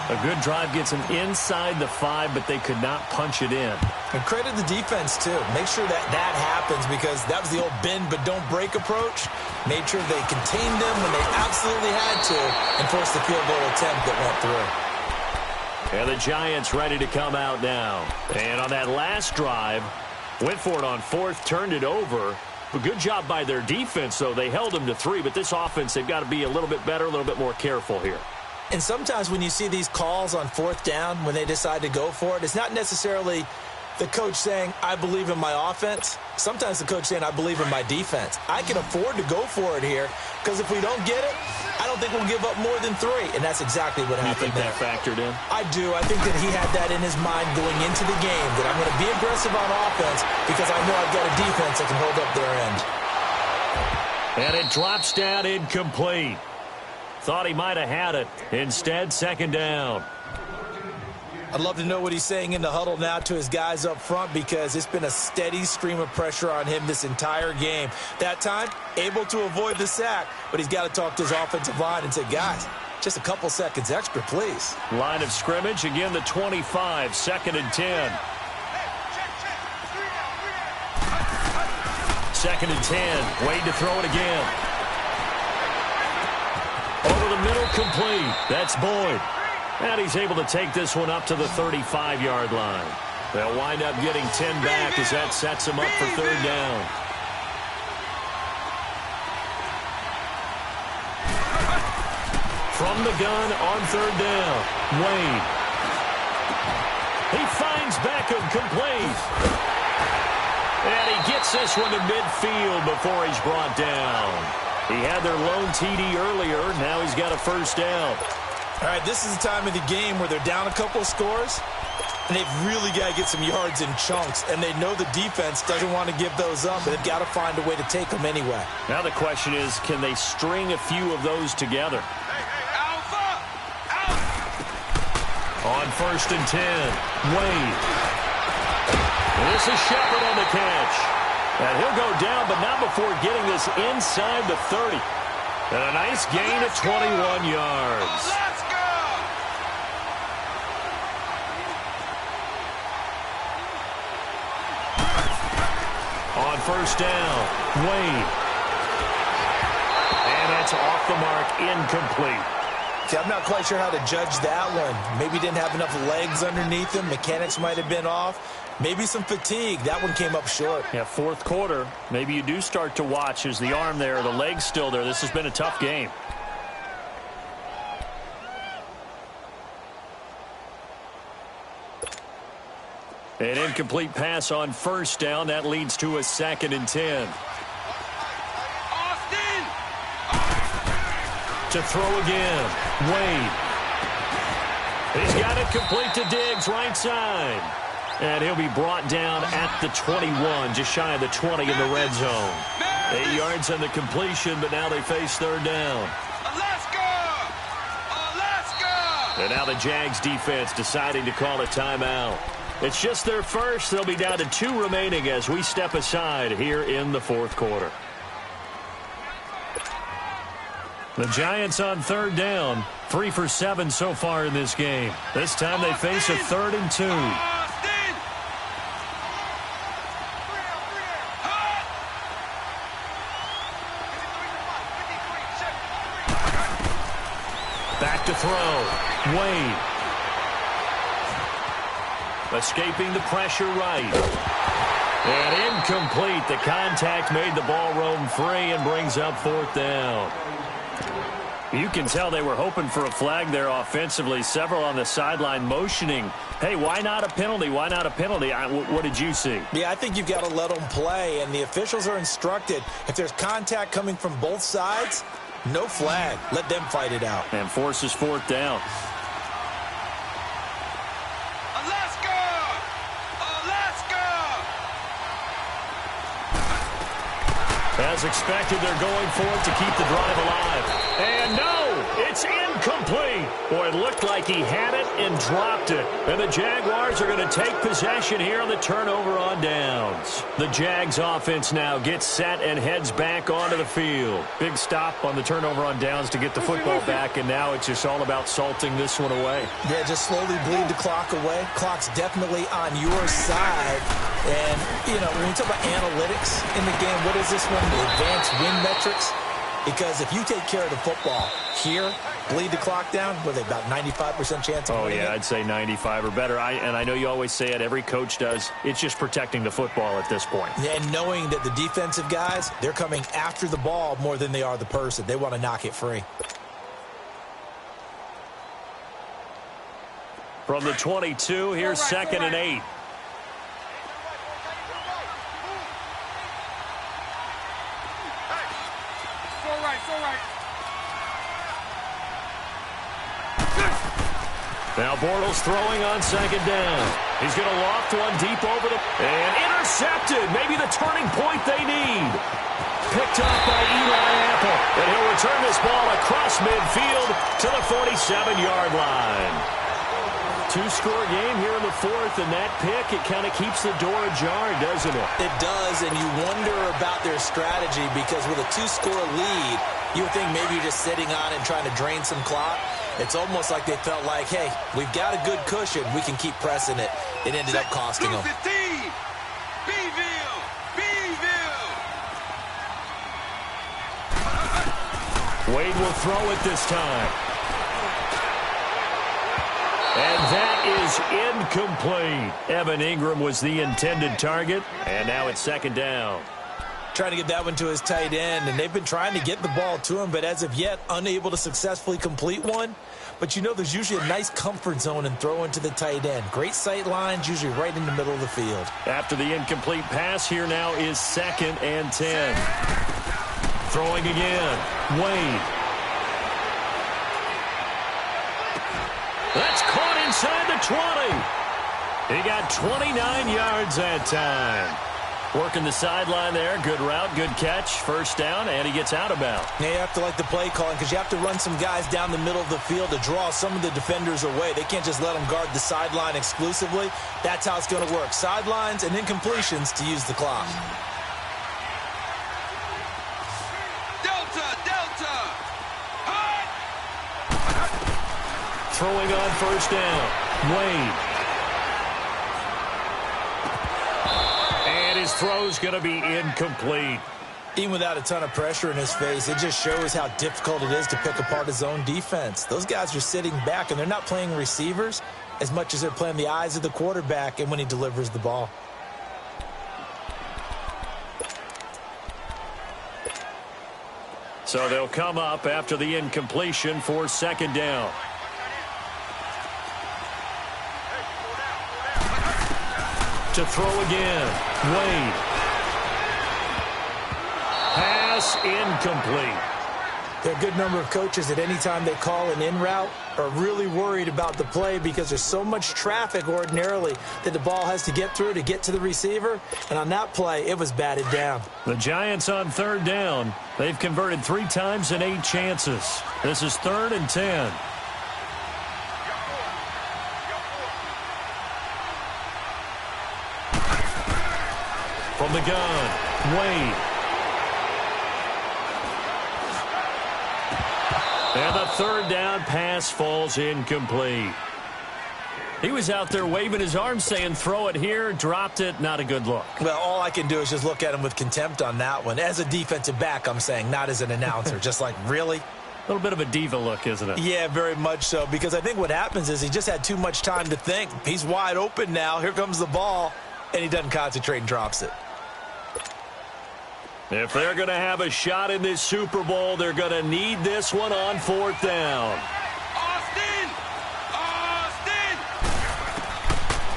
A good drive gets them inside the 5, but they could not punch it in. And credit the defense, too. Make sure that happens, because that was the old bend but don't break approach. Made sure they contained them when they absolutely had to and forced the field goal attempt that went through. And the Giants ready to come out now. And on that last drive, went for it on 4th, turned it over, A good job by their defense, though. They held them to 3, but this offense, they've got to be a little bit better, a little bit more careful here. And sometimes when you see these calls on 4th down, when they decide to go for it, it's not necessarily the coach saying, I believe in my offense. Sometimes the coach saying, I believe in my defense. I can afford to go for it here because if we don't get it, I don't think we'll give up more than 3. And that's exactly what happened there. You think that factored in? I do. I think that he had that in his mind going into the game, that I'm going to be aggressive on offense because I know I've got a defense that can hold up their end. And it drops down incomplete. Thought he might have had it. Instead, 2nd down. I'd love to know what he's saying in the huddle now to his guys up front because it's been a steady stream of pressure on him this entire game. That time, able to avoid the sack, but he's got to talk to his offensive line and say, guys, just a couple seconds extra, please. Line of scrimmage, again the 25, 2nd and 10. 2nd and 10, Wade to throw it again. Over the middle, complete. That's Boyd. And he's able to take this one up to the 35-yard line. They'll wind up getting 10 back as that sets them up for 3rd down. From the gun on 3rd down, Wade. He finds Beckham, complete. And he gets this one to midfield before he's brought down. He had their lone TD earlier. Now he's got a 1st down. All right, this is the time of the game where they're down a couple of scores, and they've really got to get some yards in chunks, and they know the defense doesn't want to give those up, but they've got to find a way to take them anyway. Now the question is, can they string a few of those together? On 1st and 10, Wade. This is Shepard on the catch. And he'll go down, but not before getting this inside the 30. And a nice gain of 21 yards. Let's go! On 1st down, Wade. And that's off the mark, incomplete. See, I'm not quite sure how to judge that one. Maybe didn't have enough legs underneath him. Mechanics might have been off. Maybe some fatigue. That one came up short. Yeah, 4th quarter. Maybe you do start to watch. Is the arm there, the leg's still there? This has been a tough game. An incomplete pass on 1st down. That leads to a 2nd and 10. Austin! To throw again, Wade. He's got it complete to Diggs, right side. And he'll be brought down at the 21, just shy of the 20 in the red zone. 8 yards on the completion, but now they face 3rd down. Let's go! Let's go! And now the Jags defense deciding to call a timeout. It's just their first. They'll be down to 2 remaining as we step aside here in the 4th quarter. The Giants on 3rd down, 3 for 7 so far in this game. This time they face a 3rd and 2. Back to throw, Wade. Escaping the pressure right. And incomplete. The contact made the ball roam free and brings up 4th down. You can tell they were hoping for a flag there offensively. Several on the sideline motioning, hey, why not a penalty? Why not a penalty? What did you see? Yeah, I think you've got to let them play, and the officials are instructed. If there's contact coming from both sides, no flag. Let them fight it out. And forces 4th down. Let's go! Let's go! As expected, they're going for it to keep the drive alive. And no, it's incomplete. Boy, it looked like he had it and dropped it. And the Jaguars are going to take possession here on the turnover on downs. The Jags offense now gets set and heads back onto the field. Big stop on the turnover on downs to get the football back, and now it's just all about salting this one away. Yeah, just slowly bleed the clock away. Clock's definitely on your side. And, you know, when we talk about analytics in the game, what is this one? The advanced win metrics? Because if you take care of the football here, bleed the clock down, with about 95% chance of winning it? I'd say 95 or better. I know you always say it, every coach does. It's just protecting the football at this point. Yeah, and knowing that the defensive guys, they're coming after the ball more than they are the person. They want to knock it free. From the 22, here's 2nd and 8. Now Bortles throwing on 2nd down. He's going to loft one deep over the... And intercepted. Maybe the turning point they need. Picked up by Eli Apple. And he'll return this ball across midfield to the 47-yard line. Two-score game here in the 4th, and that pick, it kind of keeps the door ajar, doesn't it? It does, and you wonder about their strategy because with a 2-score lead, you would think maybe you're just sitting on it and trying to drain some clock. It's almost like they felt like, hey, we've got a good cushion. We can keep pressing it. It ended up costing them. Wade will throw it this time. And that is incomplete. Evan Ingram was the intended target, and now it's 2nd down. Trying to get that one to his tight end, and they've been trying to get the ball to him, but as of yet, unable to successfully complete one. But you know there's usually a nice comfort zone in throwing to the tight end. Great sight lines, usually right in the middle of the field. After the incomplete pass, here now is 2nd and 10. Throwing again. Wade. That's caught inside the 20. He got 29 yards that time. Working the sideline there. Good route, good catch. 1st down, and he gets out of bounds. Yeah, you have to like the play calling because you have to run some guys down the middle of the field to draw some of the defenders away. They can't just let them guard the sideline exclusively. That's how it's going to work. Sidelines and incompletions to use the clock. Throwing on 1st down. Wade. And his throw's going to be incomplete. Even without a ton of pressure in his face, it just shows how difficult it is to pick apart his own defense. Those guys are sitting back, and they're not playing receivers as much as they're playing the eyes of the quarterback and when he delivers the ball. So they'll come up after the incompletion for 2nd down. To throw again. Wade. Pass incomplete. There are a good number of coaches at any time they call an in route are really worried about the play because there's so much traffic ordinarily that the ball has to get through to get to the receiver. And on that play, it was batted down. The Giants on 3rd down. They've converted 3 times in 8 chances. This is 3rd and 10. From the gun, Wade. And the 3rd down pass falls incomplete. He was out there waving his arms saying, throw it here, dropped it, not a good look. Well, all I can do is just look at him with contempt on that one. As a defensive back, I'm saying, not as an announcer. Just like, really? A little bit of a diva look, isn't it? Yeah, very much so, because I think what happens is he just had too much time to think. He's wide open now. Here comes the ball, and he doesn't concentrate and drops it. If they're going to have a shot in this Super Bowl, they're going to need this one on 4th down. Austin!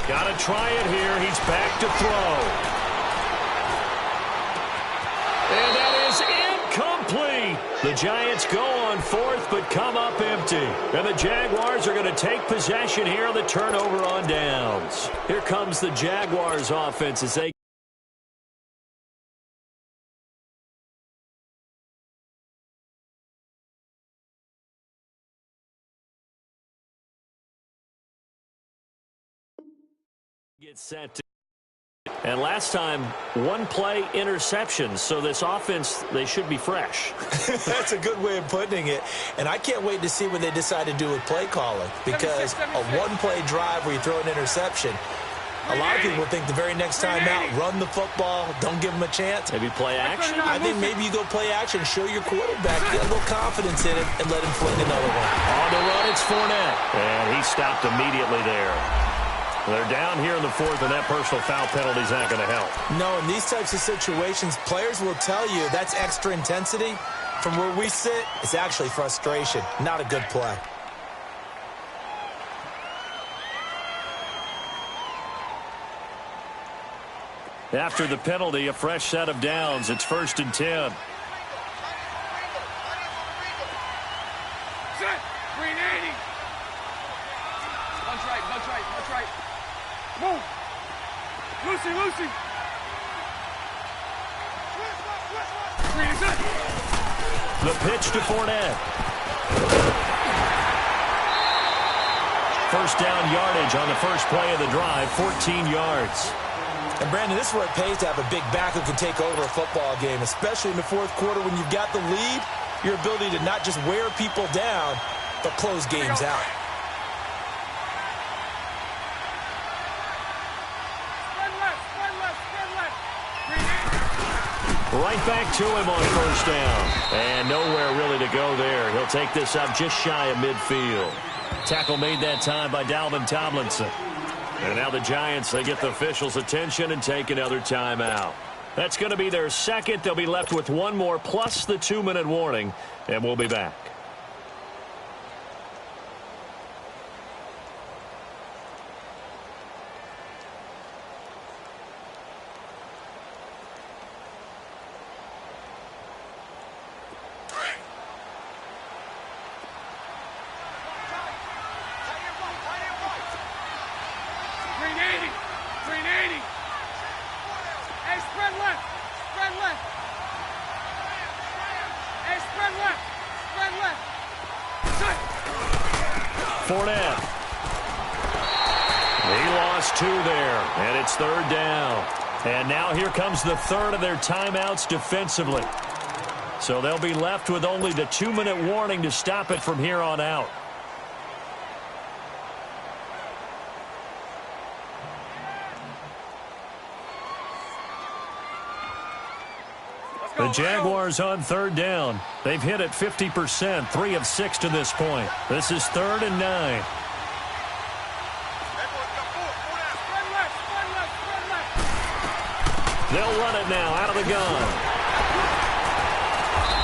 Got to try it here. He's back to throw. And that is incomplete. The Giants go on 4th but come up empty. And the Jaguars are going to take possession here on the turnover on downs. Here comes the Jaguars offense as they get set to. And last time, 1-play interceptions, so this offense, they should be fresh. That's a good way of putting it. And I can't wait to see what they decide to do with play calling, because a 1-play drive where you throw an interception, A lot of people think the very next time out, run the football, don't give them a chance. Maybe play action? I think maybe you go play action, show your quarterback, get a little confidence in it, and let him fling another one. On the run, it's Fournette. And he stopped immediately there. They're down here in the fourth, and that personal foul penalty is not going to help. No, in these types of situations, players will tell you that's extra intensity. From where we sit, it's actually frustration, not a good play. After the penalty, a fresh set of downs. It's 1st and 10. Set. Green 80. Bunch right, bunch right, bunch right. Move. Lucy. Green is it. The pitch to Fournette. First down yardage on the first play of the drive, 14 yards. And, Brandon, this is where it pays to have a big back who can take over a football game, especially in the fourth quarter when you've got the lead, your ability to not just wear people down, but close games out. Right back to him on first down. And nowhere really to go there. He'll take this up just shy of midfield. Tackle made that time by Dalvin Tomlinson. And now the Giants, they get the officials' attention and take another timeout. That's going to be their second. They'll be left with one more plus the 2-minute warning, and we'll be back. Fournette. He lost 2 there, and it's 3rd down. And now here comes the third of their timeouts defensively. So they'll be left with only the 2-minute warning to stop it from here on out. The Jaguars on 3rd down. They've hit it 50%, 3 of 6 to this point. This is 3rd and 9. They'll run it now out of the gun.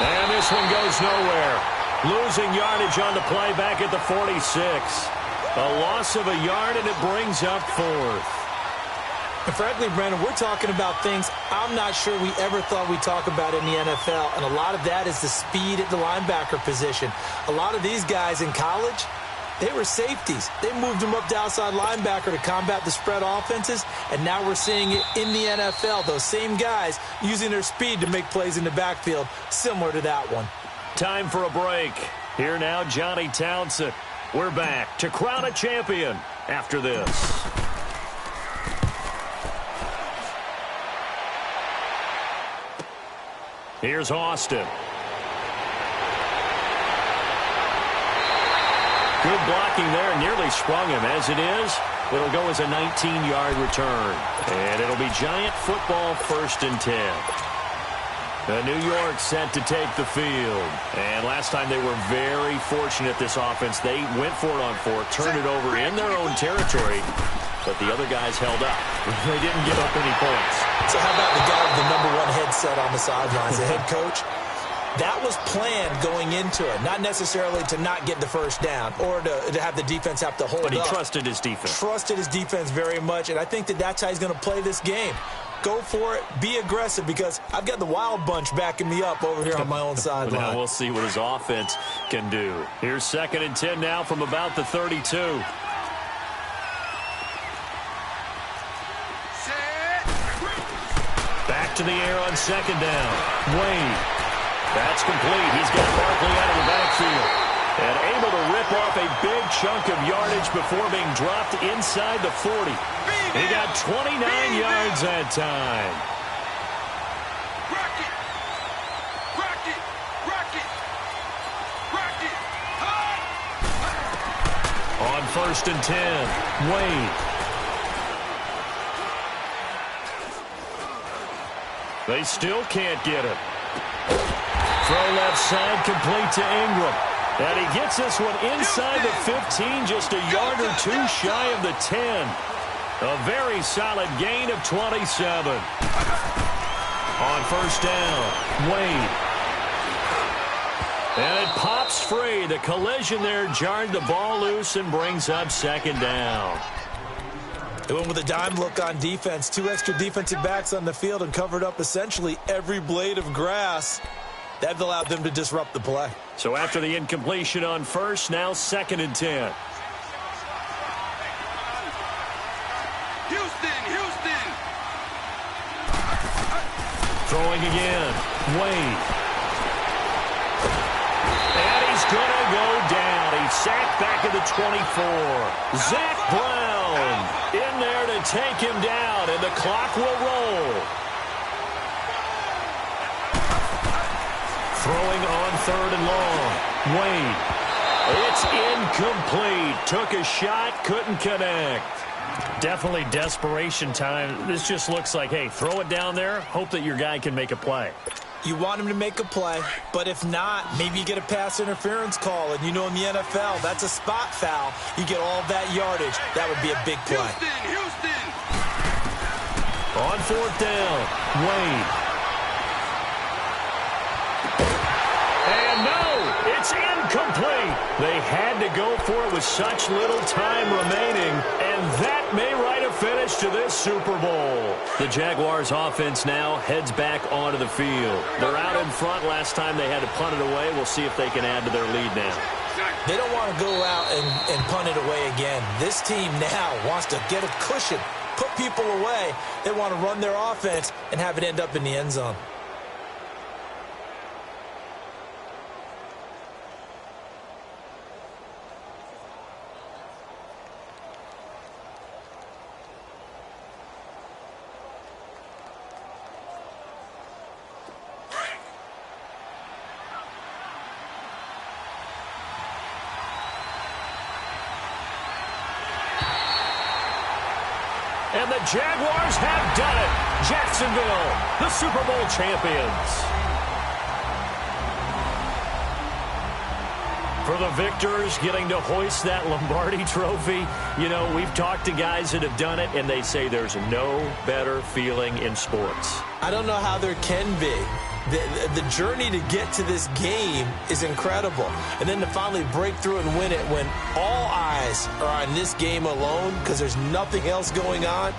And this one goes nowhere. Losing yardage on the play back at the 46. A loss of a yard, and it brings up 4th. And frankly, Brandon, we're talking about things I'm not sure we ever thought we'd talk about in the NFL, and a lot of that is the speed at the linebacker position. A lot of these guys in college, they were safeties. They moved them up to outside linebacker to combat the spread offenses, and now we're seeing it in the NFL. Those same guys using their speed to make plays in the backfield, similar to that one. Time for a break. Here now, Johnny Townsend. We're back to crown a champion after this. Here's Austin. Good blocking there. Nearly sprung him. As it is, it'll go as a 19-yard return. And it'll be Giant football 1st and 10. New York set to take the field. And last time they were very fortunate, this offense. They went for it on 4, turned it over in their own territory. But the other guys held up. They didn't give up any points. So how about the guy with the #1 headset on the sidelines, the head coach? That was planned going into it, not necessarily to not get the first down or to have the defense have to hold up. But he trusted his defense. Trusted his defense very much, and I think that's how he's going to play this game. Go for it. Be aggressive, because I've got the wild bunch backing me up over here on my own sideline. Now we'll see what his offense can do. Here's 2nd and 10 now from about the 32. Back to the air on 2nd down. Wade. That's complete. He's got Barkley out of the backfield. And able to rip off a big chunk of yardage before being dropped inside the 40. He got 29 yards that time. On 1st and 10, Wade. They still can't get it. Throw left side, complete to Ingram. And he gets this one inside the 15, just a yard or two shy of the 10. A very solid gain of 27. On first down, Wade. And it pops free. The collision there jarred the ball loose and brings up second down. They went with a dime look on defense. 2 extra defensive backs on the field and covered up essentially every blade of grass. That allowed them to disrupt the play. So after the incompletion on first, now 2nd and 10. Houston! Throwing again, Wade. And he's going to go down. He's sacked back at the 24. Zach Brown in there to take him down, and the clock will roll. Throwing on 3rd and long, Wade. It's incomplete. Took a shot, couldn't connect. Definitely desperation time. This just looks like, hey, throw it down there, hope that your guy can make a play. You want him to make a play, but if not, maybe you get a pass interference call, and you know in the NFL, that's a spot foul. You get all that yardage. That would be a big play. Houston! On 4th down, Wade. And no, it's incomplete. They had to go for it with such little time remaining, and that may write a finish to this Super Bowl. The Jaguars offense now heads back onto the field. They're out in front. Last time they had to punt it away. We'll see if they can add to their lead now. They don't want to go out and punt it away again. This team now wants to get a cushion, put people away. They want to run their offense and have it end up in the end zone. And the Jaguars have done it. Jacksonville, the Super Bowl champions. For the victors getting to hoist that Lombardi trophy, you know, we've talked to guys that have done it, and they say there's no better feeling in sports. I don't know how there can be. The journey to get to this game is incredible. And then to finally break through and win it when all eyes are on this game alone because there's nothing else going on,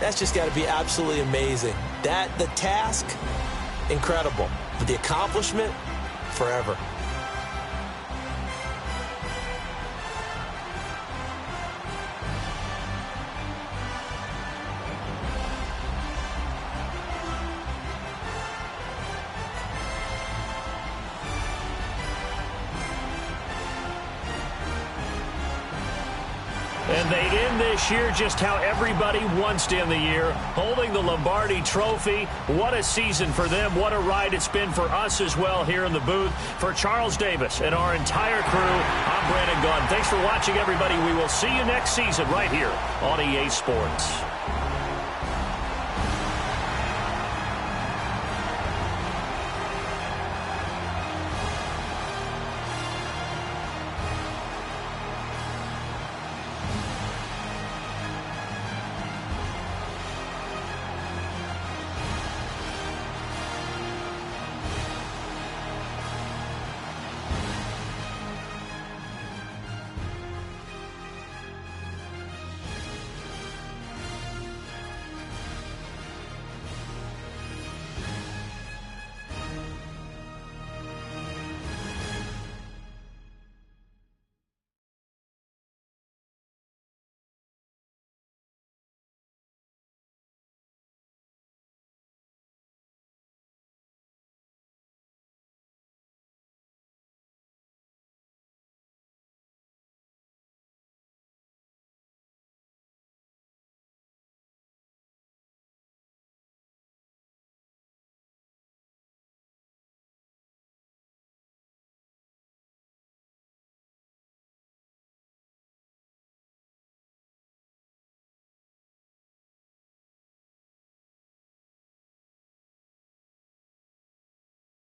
that's just got to be absolutely amazing. The task, incredible. But the accomplishment, forever. And they end this year just how everybody wants to end the year, holding the Lombardi trophy. What a season for them. What a ride it's been for us as well here in the booth. For Charles Davis and our entire crew, I'm Brandon Gaudin. Thanks for watching, everybody. We will see you next season right here on EA Sports.